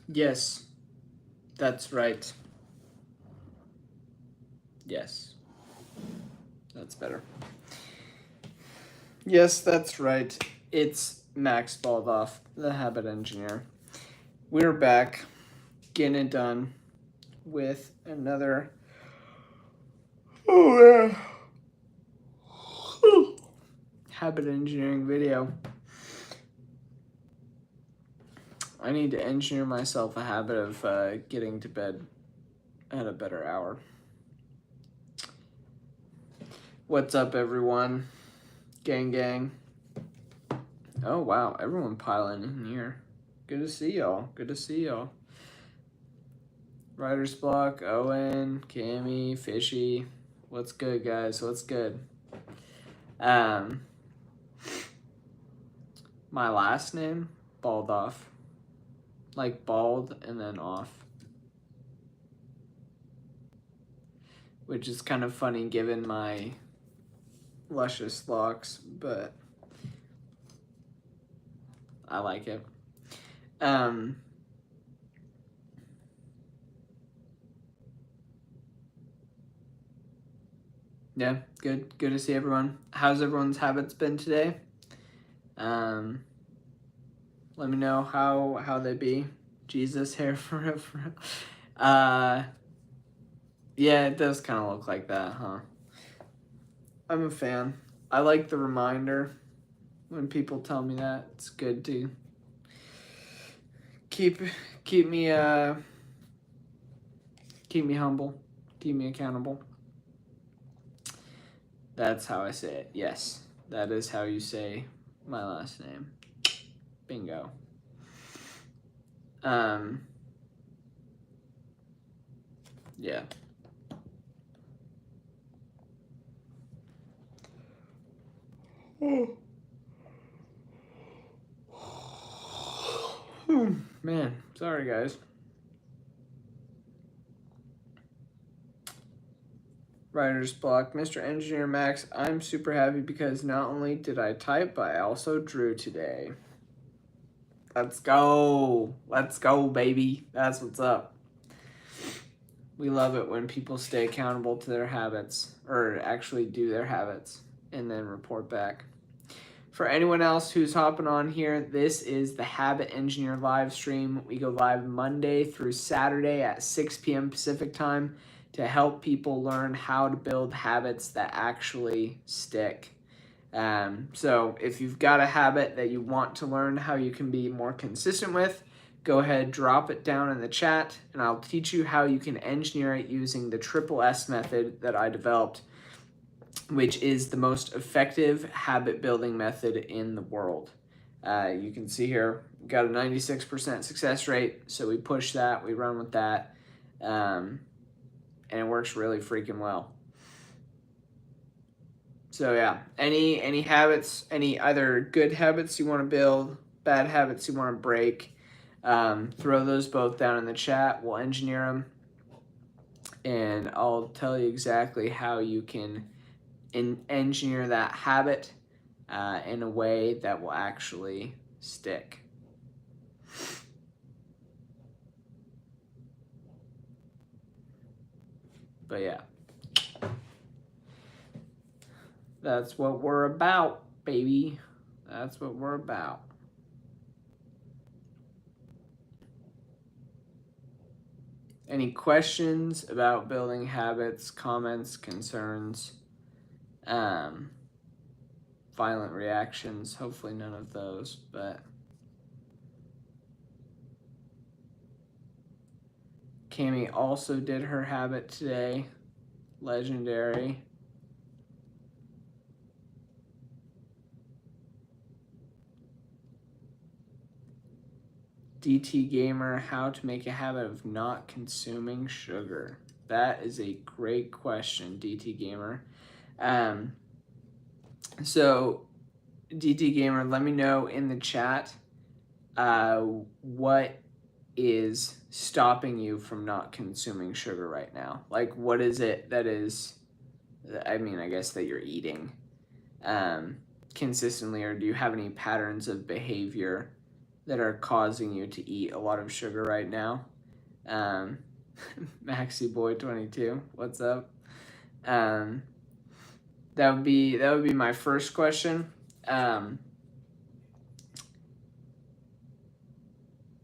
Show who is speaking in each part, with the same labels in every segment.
Speaker 1: Yes, that's right. Yes, that's better. Yes, that's right. It's Max Baldoff, the Habit Engineer. We're back, getting it done with another habit engineering video. I need to engineer myself a habit of getting to bed at a better hour. What's up, everyone? Gang, gang. Oh, wow. Everyone piling in here. Good to see y'all. Good to see y'all. Writer's Block, Owen, Cammy, Fishy. What's good, guys? What's good? My last name, Baldoff. Like bald and then off. Which is kind of funny given my luscious locks, but I like it. Yeah, good to see everyone. How's everyone's habits been today? Let me know how they be. Jesus, hair forever. Yeah, it does kind of look like that, huh? I'm a fan. I like the reminder when people tell me that. It's good to keep me keep me humble, keep me accountable. That's how I say it. Yes, that is how you say my last name. Bingo. Yeah. Man, sorry guys. Writer's Block, Mr. Engineer Max, I'm super happy because not only did I type, but I also drew today. Let's go. Let's go, baby. That's what's up. We love it when people stay accountable to their habits, or actually do their habits, and then report back. For anyone else who's hopping on here, this is the Habit Engineer live stream. We go live Monday through Saturday at 6 p.m. Pacific time to help people learn how to build habits that actually stick. So if you've got a habit that you want to learn how you can be more consistent with, go ahead, drop it down in the chat, and I'll teach you how you can engineer it using the Triple S method that I developed, which is the most effective habit building method in the world. You can see here, we've got a 96% success rate, so we push that, we run with that, and it works really freaking well. So yeah, any habits, any either good habits you want to build, bad habits you want to break, throw those both down in the chat. We'll engineer them, and I'll tell you exactly how you can engineer that habit in a way that will actually stick. But yeah, that's what we're about, baby. That's what we're about. Any questions about building habits, comments, concerns, violent reactions? Hopefully none of those, but Cammy also did her habit today. Legendary. DT Gamer, how to make a habit of not consuming sugar. That is a great question, DT Gamer. So, DT Gamer, let me know in the chat what is stopping you from not consuming sugar right now. Like, what is it that is, I mean, I guess that you're eating consistently, or do you have any patterns of behavior that are causing you to eat a lot of sugar right now. Maxi Boy 22, what's up? That would be my first question.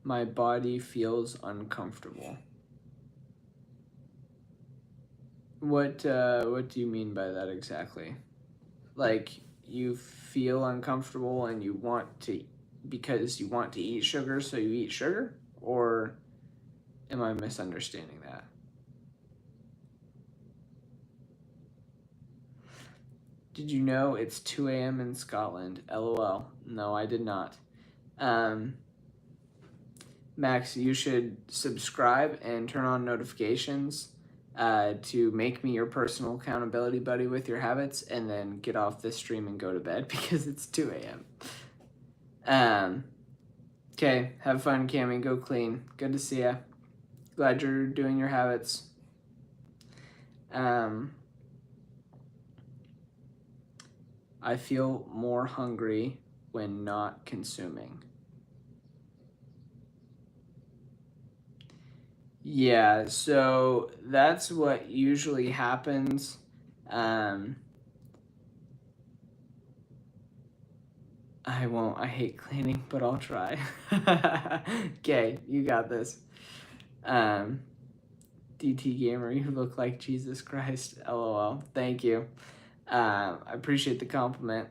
Speaker 1: My body feels uncomfortable. What do you mean by that exactly? Like you feel uncomfortable and you want to because you want to eat sugar, so you eat sugar? Or am I misunderstanding that? Did you know it's 2 a.m. in Scotland? LOL. No, I did not. Max, you should subscribe and turn on notifications to make me your personal accountability buddy with your habits, and then get off this stream and go to bed because it's 2 a.m. Okay, have fun, Cammy. Go clean. Good to see ya. Glad you're doing your habits. I feel more hungry when not consuming. Yeah, so that's what usually happens. I hate cleaning, but I'll try. Okay, you got this. DT Gamer, you look like Jesus Christ. LOL. Thank you. I appreciate the compliment.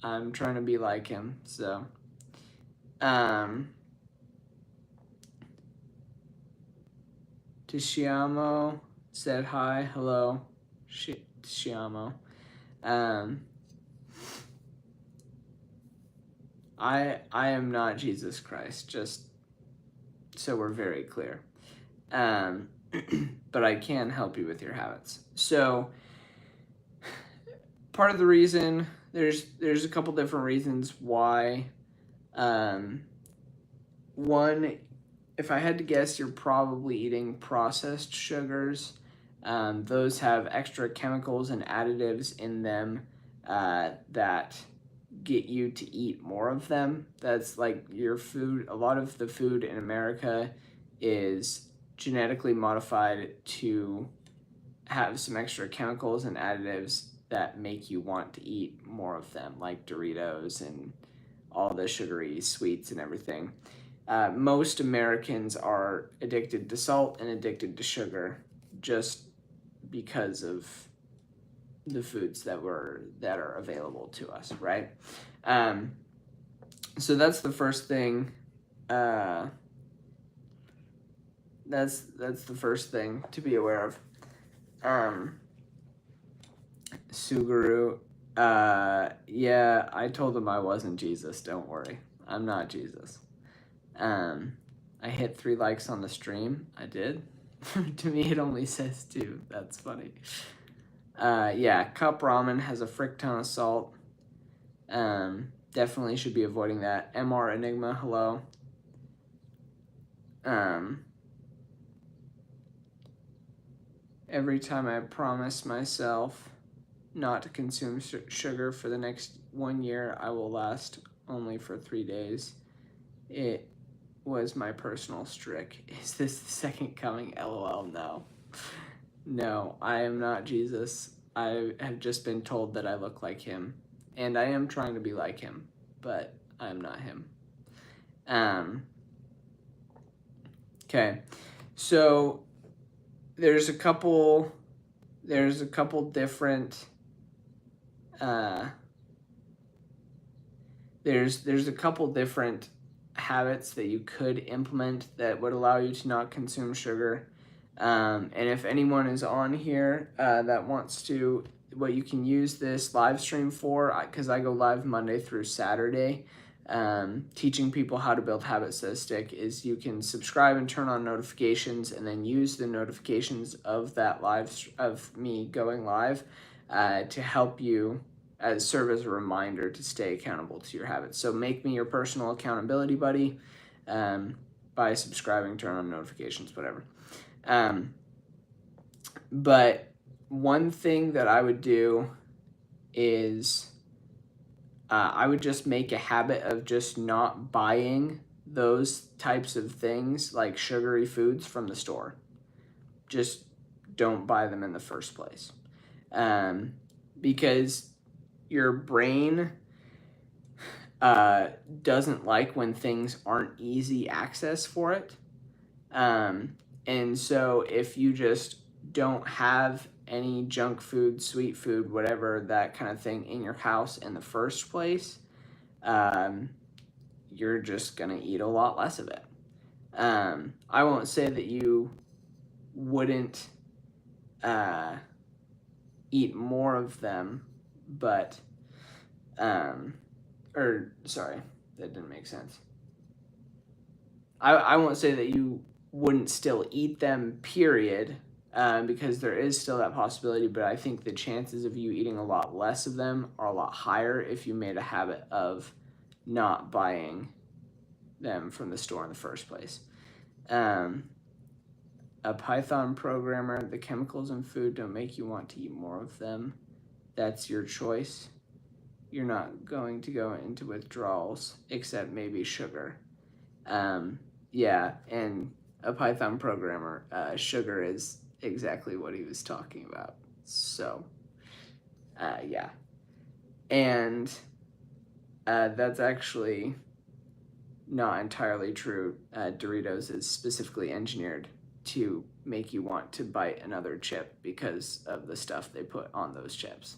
Speaker 1: I'm trying to be like him, so. Tishiamo said hi. Hello. Tishiamo. I am not Jesus Christ, just so we're very clear. But I can help you with your habits. So part of the reason, there's a couple different reasons why. One, if I had to guess, you're probably eating processed sugars. Those have extra chemicals and additives in them that get you to eat more of them. That's like your food. A lot of the food in America is genetically modified to have some extra chemicals and additives that make you want to eat more of them, like Doritos and all the sugary sweets and everything. Most Americans are addicted to salt and addicted to sugar just because of the foods that are available to us, right? So that's the first thing. That's the first thing to be aware of. Suguru, yeah, I told him I wasn't Jesus. Don't worry, I'm not Jesus. I hit 3 likes on the stream. I did. To me, it only says 2. That's funny. Yeah, cup ramen has a frick ton of salt. Definitely should be avoiding that. MR Enigma, hello. Every time I promise myself not to consume sugar for the next 1 year, I will last only for 3 days. It was my personal streak. Is this the second coming? LOL, no. No, I am not Jesus. I have just been told that I look like him, and I am trying to be like him, but I am not him. Okay, so there's a couple different there's a couple different habits that you could implement that would allow you to not consume sugar. And if anyone is on here that wants to, what you can use this live stream for, because I go live Monday through Saturday, teaching people how to build habits that stick, is you can subscribe and turn on notifications, and then use the notifications of that of me going live to help you serve as a reminder to stay accountable to your habits. So make me your personal accountability buddy by subscribing, turn on notifications, whatever. But one thing that I would do is I would just make a habit of just not buying those types of things, like sugary foods, from the store. Just don't buy them in the first place. Because your brain doesn't like when things aren't easy access for it. And so if you just don't have any junk food, sweet food, whatever, that kind of thing in your house in the first place, you're just going to eat a lot less of it. I won't say that you wouldn't eat more of them, but, sorry, that didn't make sense. I won't say that you wouldn't still eat them, period, because there is still that possibility, but I think the chances of you eating a lot less of them are a lot higher if you made a habit of not buying them from the store in the first place. A Python programmer, the chemicals in food don't make you want to eat more of them. That's your choice. You're not going to go into withdrawals, except maybe sugar. Yeah, and a Python programmer, sugar is exactly what he was talking about. So, yeah. And that's actually not entirely true. Doritos is specifically engineered to make you want to bite another chip because of the stuff they put on those chips.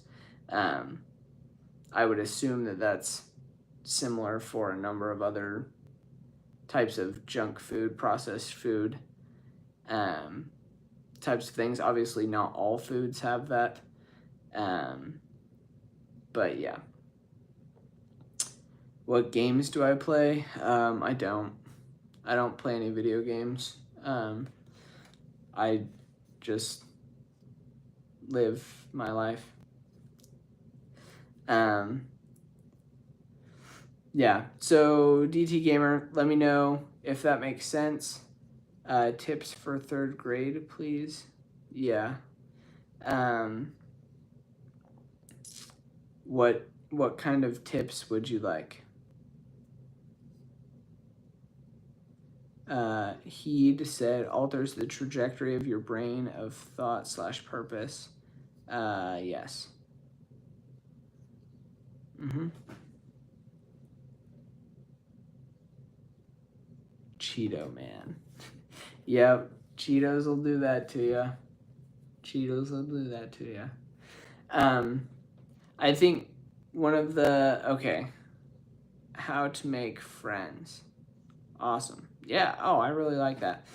Speaker 1: I would assume that that's similar for a number of other types of junk food, processed food, types of things. Obviously, not all foods have that, but yeah. What games do I play? I don't play any video games. I just live my life. Yeah, so DT Gamer, let me know if that makes sense. Tips for 3rd grade, please. Yeah. What kind of tips would you like? Heed said alters the trajectory of your brain of thought/purpose. Yes. Cheeto man. Yep, Cheetos will do that to you. Cheetos will do that to you. I think one of the, how to make friends. Awesome. Yeah, I really like that.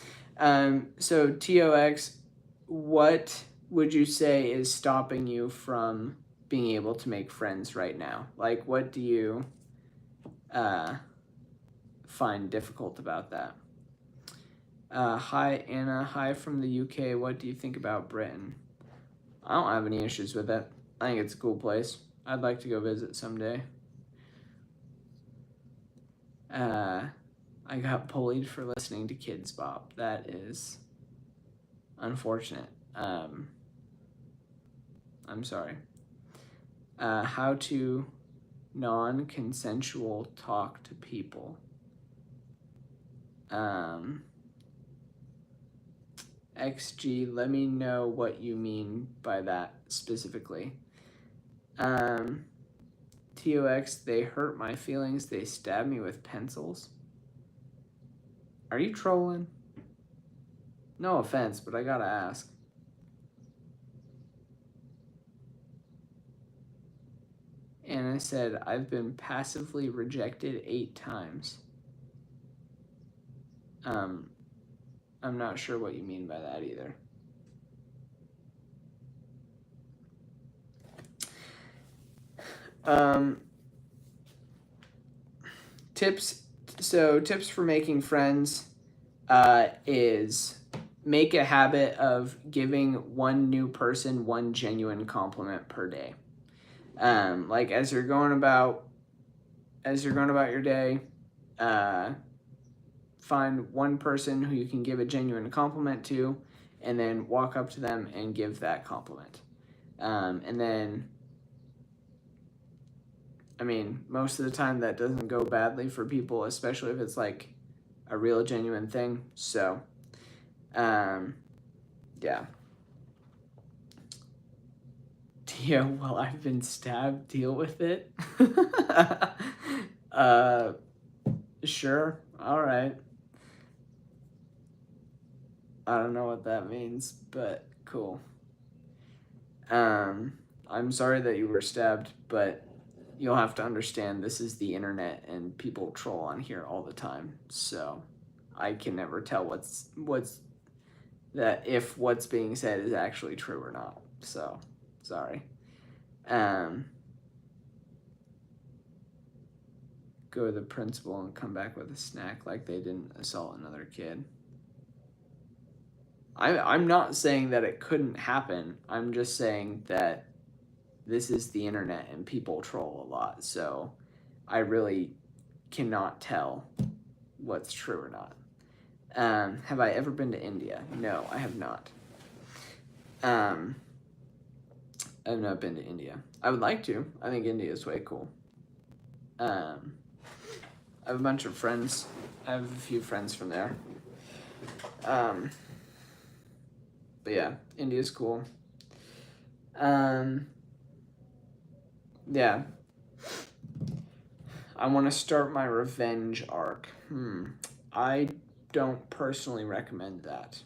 Speaker 1: So TOX, what would you say is stopping you from being able to make friends right now? Like, what do you find difficult about that? Hi, Anna. Hi from the UK. What do you think about Britain? I don't have any issues with it. I think it's a cool place. I'd like to go visit someday. I got bullied for listening to Kids Bop. That is unfortunate. I'm sorry. How to non-consensual talk to people. XG, let me know what you mean by that specifically. TOX, they hurt my feelings. They stab me with pencils. Are you trolling? No offense, but I gotta ask. Anna said, I've been passively rejected 8 times. I'm not sure what you mean by that either. Tips for making friends is make a habit of giving one new person one genuine compliment per day. Like as you're going about your day, find one person who you can give a genuine compliment to, and then walk up to them and give that compliment. And then, I mean, most of the time that doesn't go badly for people, especially if it's like a real genuine thing. So, yeah. Tio, well, I've been stabbed, deal with it. Sure, all right. I don't know what that means, but cool. I'm sorry that you were stabbed, but you'll have to understand this is the internet and people troll on here all the time. So I can never tell what's that if what's being said is actually true or not. So sorry. Go to the principal and come back with a snack like they didn't assault another kid. I'm not saying that it couldn't happen. I'm just saying that this is the internet and people troll a lot. So I really cannot tell what's true or not. Have I ever been to India? No, I have not. I have not been to India. I would like to. I think India is way cool. I have a bunch of friends. I have a few friends from there. But yeah, India's cool. Yeah. I want to start my revenge arc. I don't personally recommend that.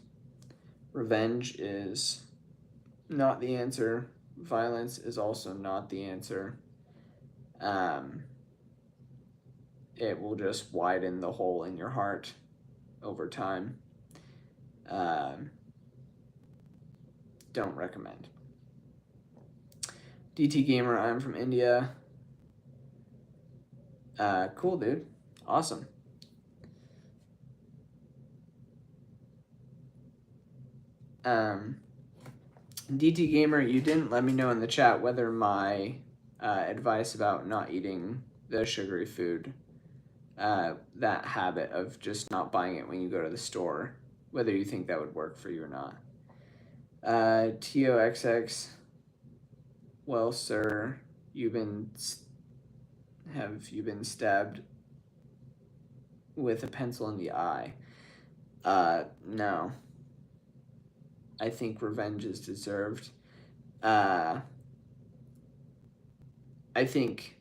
Speaker 1: Revenge is not the answer. Violence is also not the answer. It will just widen the hole in your heart over time. Don't recommend. DT Gamer, I'm from India. Cool, dude. Awesome. DT Gamer, you didn't let me know in the chat whether my advice about not eating the sugary food, that habit of just not buying it when you go to the store, whether you think that would work for you or not. TOXX, well, sir, have you been stabbed with a pencil in the eye? No. I think revenge is deserved. I think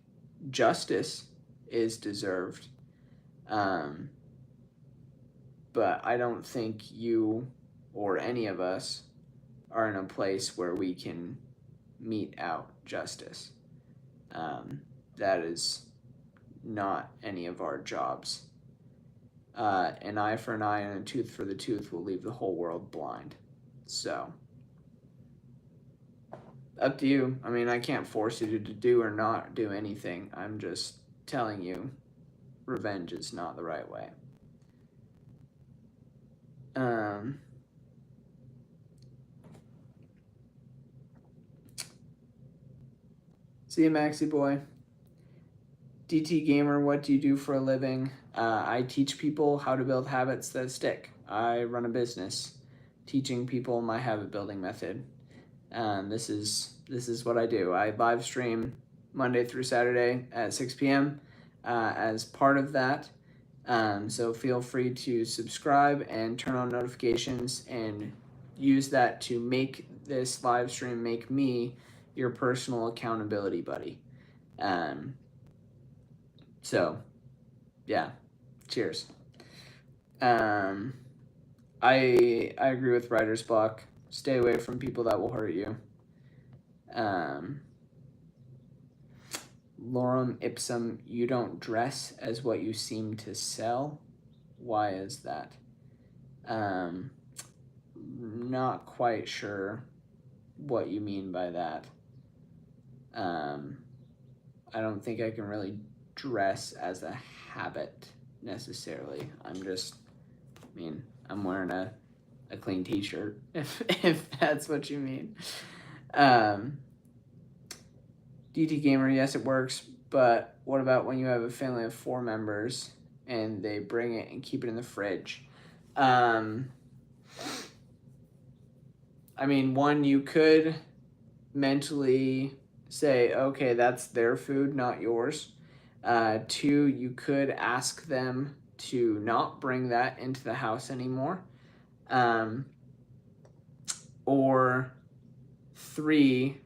Speaker 1: justice is deserved. But I don't think you or any of us are in a place where we can mete out justice. That is not any of our jobs. An eye for an eye and a tooth for the tooth will leave the whole world blind. So, up to you. I mean, I can't force you to do or not do anything. I'm just telling you, revenge is not the right way. See you, Maxi Boy. DT Gamer, what do you do for a living? I teach people how to build habits that stick. I run a business teaching people my habit building method. This is what I do. I live stream Monday through Saturday at 6 p.m. As part of that. So feel free to subscribe and turn on notifications and use that to make this live stream, make me your personal accountability buddy. So, yeah, cheers. I agree with writer's block. Stay away from people that will hurt you. Lorem ipsum, you don't dress as what you seem to sell. Why is that? Not quite sure what you mean by that. I don't think I can really dress as a habit necessarily. I'm wearing a clean t-shirt if that's what you mean. DT Gamer, yes, it works, but what about when you have a family of 4 members and they bring it and keep it in the fridge? One, you could mentally say, okay, that's their food, not yours. 2, you could ask them to not bring that into the house anymore. Or 3,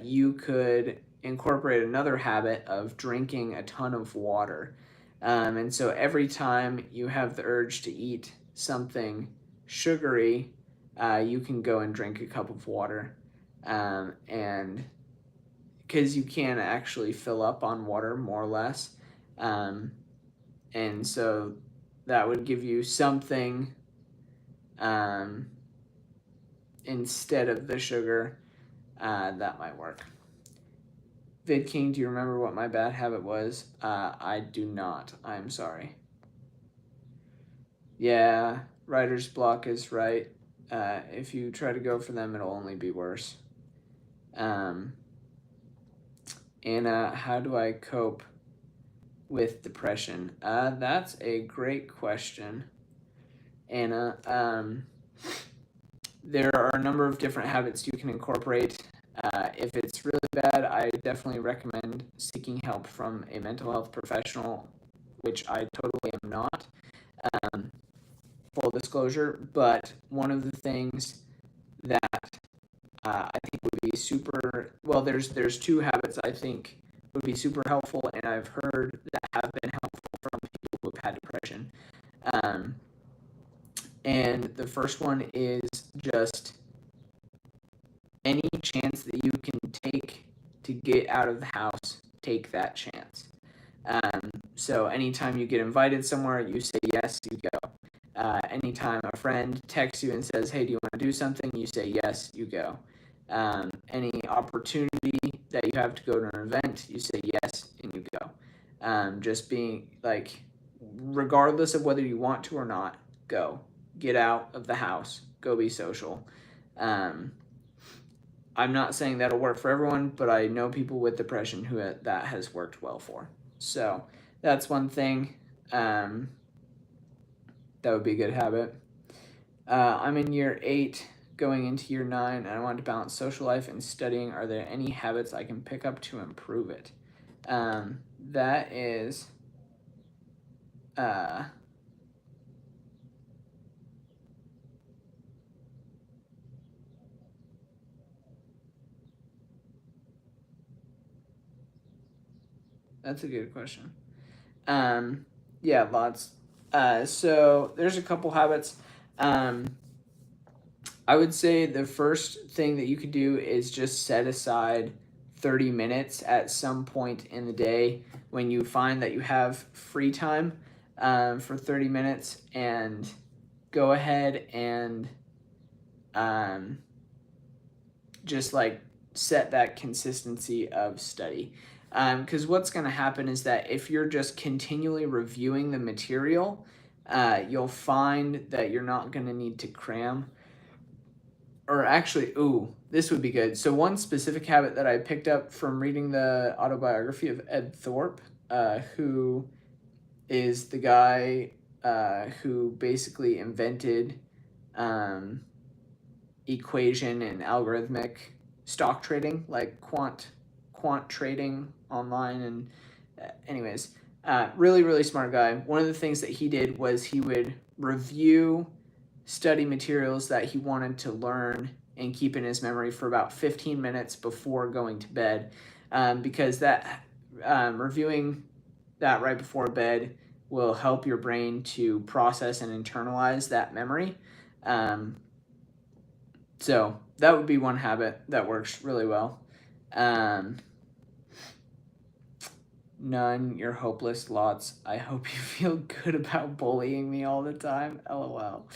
Speaker 1: you could incorporate another habit of drinking a ton of water. And so every time you have the urge to eat something sugary, you can go and drink a cup of water. And because you can actually fill up on water more or less. And so that would give you something instead of the sugar. That might work. Vid King, do you remember what my bad habit was? I do not. I'm sorry. Yeah, writer's block is right. If you try to go for them, it'll only be worse. Anna, how do I cope with depression? That's a great question, Anna. There are a number of different habits you can incorporate. If it's really bad, I definitely recommend seeking help from a mental health professional, which I totally am not, full disclosure. But one of the things that I think would be super, well, there's 2 habits I think would be super helpful, and I've heard that have been helpful from people who have had depression. And the first one is just any chance that you can take to get out of the house, take that chance. So anytime you get invited somewhere, you say yes, you go. Anytime a friend texts you and says, hey, do you want to do something? You say yes, you go. Any opportunity that you have to go to an event, you say yes, and you go. Just being like, regardless of whether you want to or not, go. Get out of the house. Go be social. I'm not saying that'll work for everyone, but I know people with depression who that has worked well for. So that's one thing. That would be a good habit. I'm in year 8, going into year 9, and I want to balance social life and studying. Are there any habits I can pick up to improve it? That is... That's a good question. Yeah, lots. So there's a couple habits. I would say the first thing that you could do is just set aside 30 minutes at some point in the day when you find that you have free time for 30 minutes, and go ahead and just like set that consistency of study. Because what's going to happen is that if you're just continually reviewing the material, you'll find that you're not going to need to cram. Or actually, this would be good. So one specific habit that I picked up from reading the autobiography of Ed Thorpe, who is the guy who basically invented equation and algorithmic stock trading, like quant trading online. And anyways, really, really smart guy. One of the things that he did was he would review study materials that he wanted to learn and keep in his memory for about 15 minutes before going to bed, because that reviewing that right before bed will help your brain to process and internalize that memory. So that would be one habit that works really well. None, you're hopeless. Lots. I hope you feel good about bullying me all the time. LOL.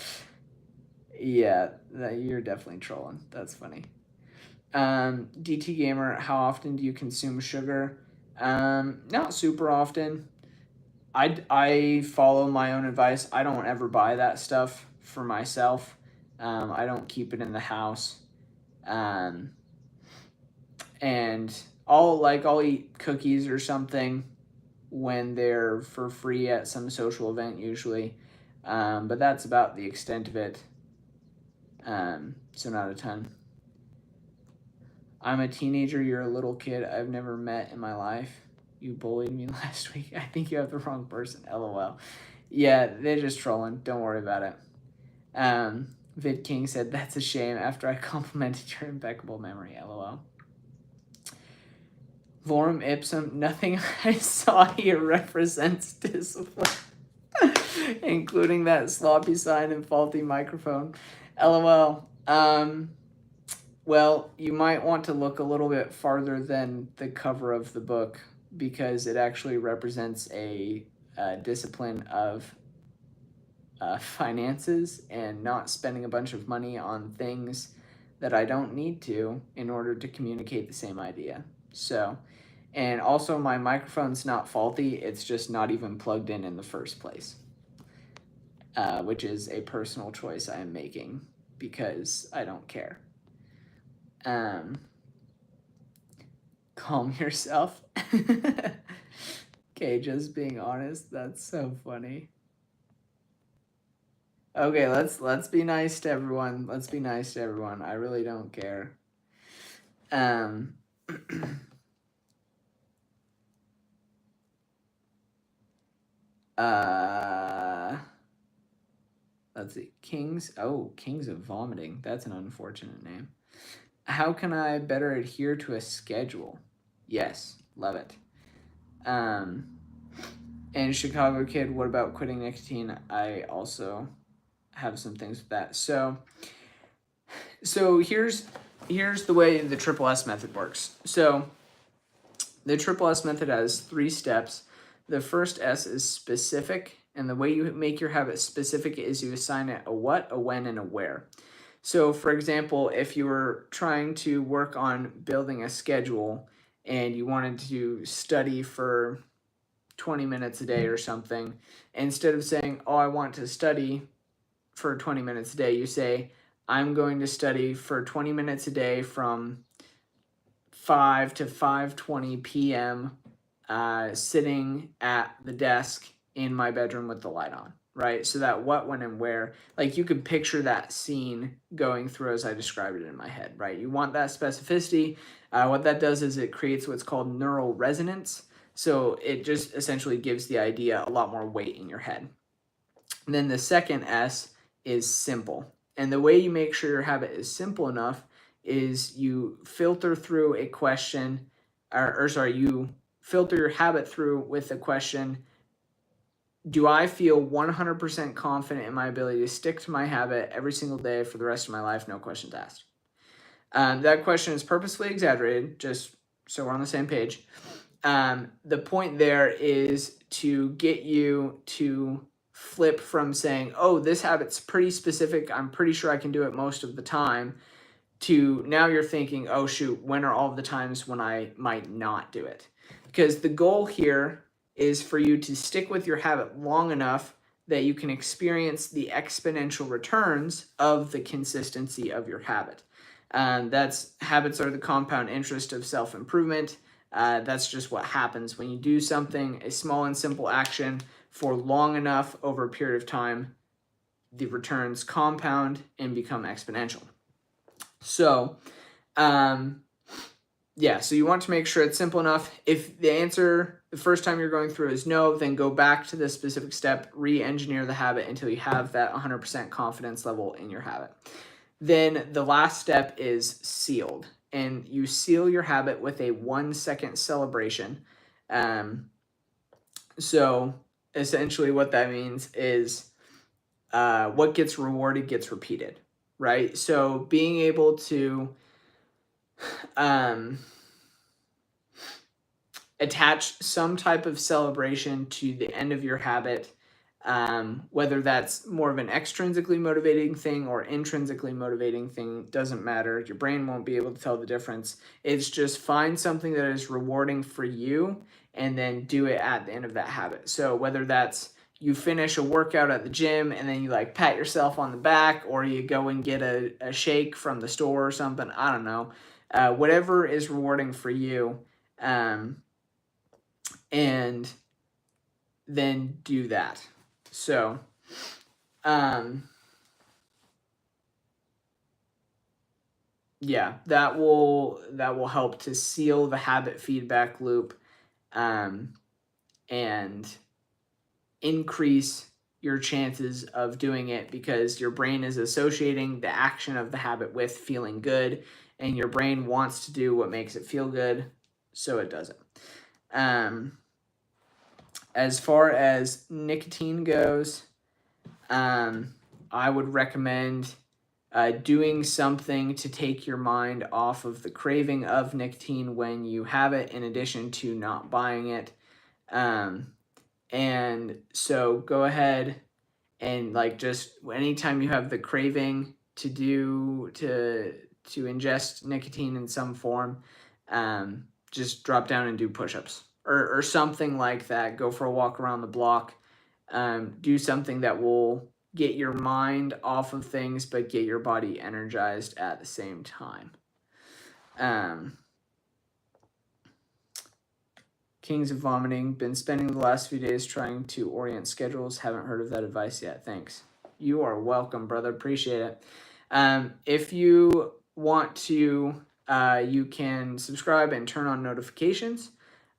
Speaker 1: Yeah, you're definitely trolling. That's funny. DT Gamer, how often do you consume sugar? Not super often. I follow my own advice. I don't ever buy that stuff for myself. I don't keep it in the house. And I'll eat cookies or something when they're for free at some social event usually. But that's about the extent of it. So not a ton. I'm a teenager, you're a little kid I've never met in my life. You bullied me last week. I think you have the wrong person, LOL. Yeah, they're just trolling. Don't worry about it. Vid King said, that's a shame after I complimented your impeccable memory, lol. Lorem ipsum, nothing I saw here represents discipline, including that sloppy sign and faulty microphone. LOL. Well, you might want to look a little bit farther than the cover of the book because it actually represents a discipline of finances and not spending a bunch of money on things that I don't need to in order to communicate the same idea. So, and also my microphone's not faulty, it's just not even plugged in the first place, which is a personal choice I am making because I don't care. Calm yourself. Okay, just being honest, that's so funny. Okay, let's be nice to everyone. Let's be nice to everyone. I really don't care. Let's see. Kings. Oh, Kings of Vomiting. That's an unfortunate name. How can I better adhere to a schedule? Yes, love it. And Chicago Kid, what about quitting nicotine? I also have some things with that. So here's the way the Triple S method works. So the Triple S method has 3 steps. The first S is specific, and the way you make your habit specific is you assign it a what, a when, and a where. So for example, if you were trying to work on building a schedule and you wanted to study for 20 minutes a day or something, instead of saying, oh, I want to study for 20 minutes a day, you say, I'm going to study for 20 minutes a day from 5 to 5:20 p.m. Sitting at the desk in my bedroom with the light on, right? So that what, when, and where, like you could picture that scene going through as I described it in my head, right? You want that specificity. What that does is it creates what's called neural resonance. So it just essentially gives the idea a lot more weight in your head. And then the second S is simple. And the way you make sure your habit is simple enough is you filter through a question, you filter your habit through with the question, do I feel 100% confident in my ability to stick to my habit every single day for the rest of my life, no questions asked? That question is purposefully exaggerated, just so we're on the same page. The point there is to get you to flip from saying, oh, this habit's pretty specific, I'm pretty sure I can do it most of the time, to now you're thinking, oh shoot, when are all of the times when I might not do it? Because the goal here is for you to stick with your habit long enough that you can experience the exponential returns of the consistency of your habit. Habits are the compound interest of self-improvement. That's just what happens when you do something, a small and simple action, for long enough over a period of time, the returns compound and become exponential. So, so you want to make sure it's simple enough. If the answer the first time you're going through is no, then go back to the specific step, re-engineer the habit until you have that 100% confidence level in your habit. Then the last step is sealed, and you seal your habit with a 1-second celebration. So essentially what that means is what gets rewarded gets repeated, right? So being able to attach some type of celebration to the end of your habit, whether that's more of an extrinsically motivating thing or intrinsically motivating thing, doesn't matter. Your brain won't be able to tell the difference. It's just find something that is rewarding for you and then do it at the end of that habit. So whether that's you finish a workout at the gym and then you like pat yourself on the back, or you go and get a shake from the store or something, I don't know. Whatever is rewarding for you, and then do that. So, yeah, that will help to seal the habit feedback loop, and increase your chances of doing it, because your brain is associating the action of the habit with feeling good, and your brain wants to do what makes it feel good, so it does it. As far as nicotine goes, I would recommend doing something to take your mind off of the craving of nicotine when you have it, in addition to not buying it. And so go ahead and like just anytime you have the craving to ingest nicotine in some form, just drop down and do push-ups or something like that. Go for a walk around the block. Do something that will get your mind off of things but get your body energized at the same time. Kings of Vomiting. Been spending the last few days trying to orient schedules. Haven't heard of that advice yet. Thanks. You are welcome, brother. Appreciate it. If you want to, you can subscribe and turn on notifications.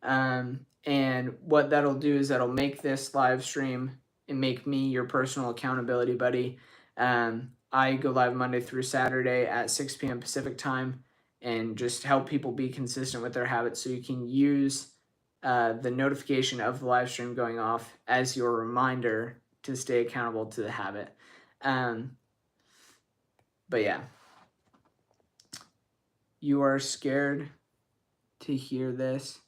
Speaker 1: And what that'll do is that'll make this live stream and make me your personal accountability buddy. I go live Monday through Saturday at 6 p.m. Pacific time and just help people be consistent with their habits, so you can use the notification of the live stream going off as your reminder to stay accountable to the habit. But yeah, you are scared to hear this.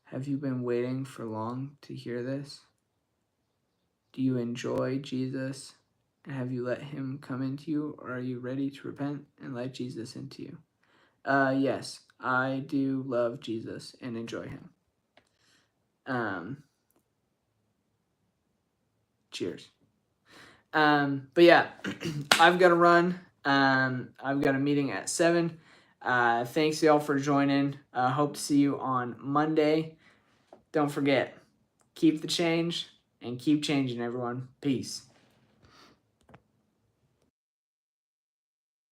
Speaker 1: Have you been waiting for long to hear this? Do you enjoy Jesus? And have you let him come into you? Or are you ready to repent and let Jesus into you? Yes, I do love Jesus and enjoy him. Cheers. But yeah, I've got to run. I've got a meeting at 7. Thanks y'all for joining. Hope to see you on Monday. Don't forget, keep the change and keep changing, everyone. Peace.